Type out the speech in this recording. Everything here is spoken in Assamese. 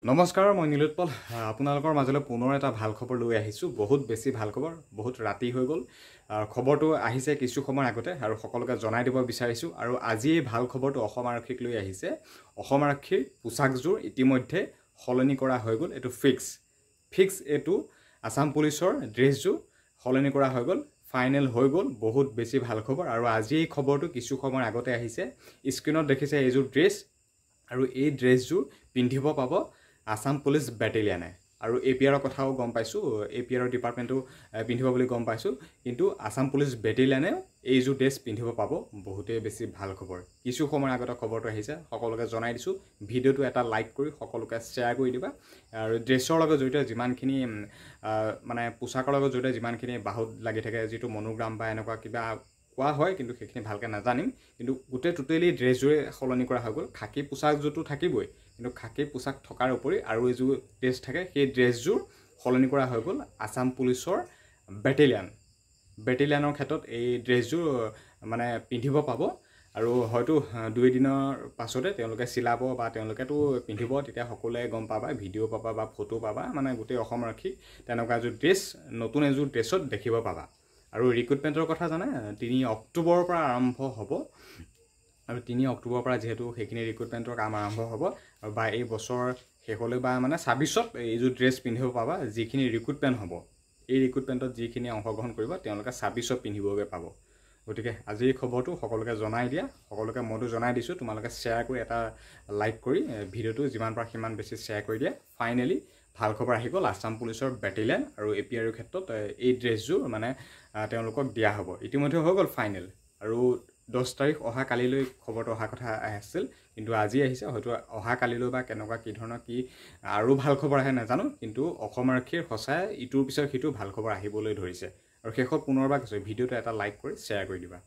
নমস্কাৰ মই নীলোৎপল আপোনালোকৰ মাজলৈ পুনৰ এটা ভাল খবৰ লৈ আহিছোঁ বহুত বেছি ভাল খবৰ বহুত ৰাতি হৈ গ'ল খবৰটো আহিছে কিছু সময়ৰ আগতে আৰু সকলোকে জনাই দিব বিচাৰিছোঁ আৰু আজি এই ভাল খবৰটো অসম আৰক্ষীক লৈ আহিছে অসম আৰক্ষীৰ পোছাকযোৰ ইতিমধ্যে সলনি কৰা হৈ গ'ল এটো ফিক্স এটো আসাম পুলিচৰ ড্ৰেছযোৰ সলনি কৰা হৈ গ'ল ফাইনেল হৈ গ'ল বহুত বেছি ভাল খবৰ আৰু আজি এই খবৰটো কিছু সময়ৰ আগতে আহিছে স্ক্ৰিনত দেখিছে এইযোৰ ড্ৰেছ আৰু এই ড্ৰেছযোৰ পিন্ধিব পাব আসাম পুলিচ বেটেলিয়ানে আৰু এপিআৰৰ কথাও গম পাইছোঁ এপিআৰৰ ডিপাৰ্টমেণ্টটো পিন্ধিব বুলি গম পাইছোঁ কিন্তু আসাম পুলিচ বেটেলিয়ানে এইযোৰ ড্ৰেছ পিন্ধিব পাব বহুতেই বেছি ভাল খবৰ কিছু সময়ৰ আগতে খবৰটো আহিছে সকলোকে জনাই দিছোঁ ভিডিঅ'টো এটা লাইক কৰি সকলোকে শ্বেয়াৰ কৰি দিবা আৰু ড্ৰেছৰ লগত জড়িত যিমানখিনি মানে পোছাকৰ লগত জড়িত যিমানখিনি বাহুত লাগি থাকে যিটো মনোগ্ৰাম বা এনেকুৱা কিবা কোৱা হয় কিন্তু সেইখিনি ভালকৈ নাজানিম কিন্তু গোটেই টোটেলি ড্ৰেছযোৰে সলনি কৰা হৈ গ'ল খাকী পোছাকযোৰটো থাকিবই কিন্তু খাকী পোছাক থকাৰ উপৰি আৰু এযোৰ ড্ৰেছ থাকে সেই ড্ৰেছযোৰ সলনি কৰা হৈ গ'ল আসাম পুলিচৰ বেটেলিয়ানৰ ক্ষেত্ৰত এই ড্ৰেছযোৰ মানে পিন্ধিব পাব আৰু হয়তো 2 দিনৰ পাছতে তেওঁলোকে চিলাব বা তেওঁলোকেতো পিন্ধিব তেতিয়া সকলোৱে গম পাবা ভিডিঅ' পাবা বা ফটো পাবা মানে গোটেই অসম আৰক্ষী তেনেকুৱা এযোৰ ড্ৰেছ নতুন এযোৰ ড্ৰেছত দেখিব পাবা আৰু ৰিক্ৰুটমেণ্টৰ কথা জানে 3 অক্টোবৰৰ পৰা আৰম্ভ হ'ব আৰু 3 অক্টোবৰৰ পৰা যেহেতু সেইখিনি ৰিক্ৰুটমেণ্টৰ কাম আৰম্ভ হ'ব আৰু বা এই বছৰ শেষলৈ বা মানে 26ত এইযোৰ ড্ৰেছ পিন্ধিব পাবা যিখিনি ৰিক্ৰুটমেণ্ট হ'ব এই ৰিক্ৰুটমেণ্টত যিখিনি অংশগ্ৰহণ কৰিব তেওঁলোকে 26ত পিন্ধিবগৈ পাব গতিকে আজি এই খবৰটো সকলোকে জনাই দিয়া সকলোকে মইতো জনাই দিছোঁ তোমালোকে শ্বেয়াৰ কৰি এটা লাইক কৰি ভিডিঅ'টো যিমান পাৰা সিমান বেছি শ্বেয়াৰ কৰি দিয়া ফাইনেলি ভাল খবৰ আহি গ'ল আসাম পুলিচৰ বেটেলিয়ান আৰু এপিআৰৰ ক্ষেত্ৰত এই ড্ৰেছযোৰ মানে তেওঁলোকক দিয়া হ'ব ইতিমধ্যে হৈ গ'ল ফাইনেল আৰু 10 তাৰিখ অহা কালিলৈ খবৰটো অহা কথা আছিল কিন্তু আজি আহিছে হয়তো অহা কালিলৈ বা কেনেকুৱা কি ধৰণৰ কি আৰু ভাল খবৰ আহে নাজানো কিন্তু অসম আৰক্ষীৰ সঁচাই ইটোৰ পিছত সিটো ভাল খবৰ আহিবলৈ ধৰিছে আৰু শেষত পুনৰবাৰ কৈছোঁ ভিডিঅ'টো এটা লাইক কৰি শ্বেয়াৰ কৰি দিবা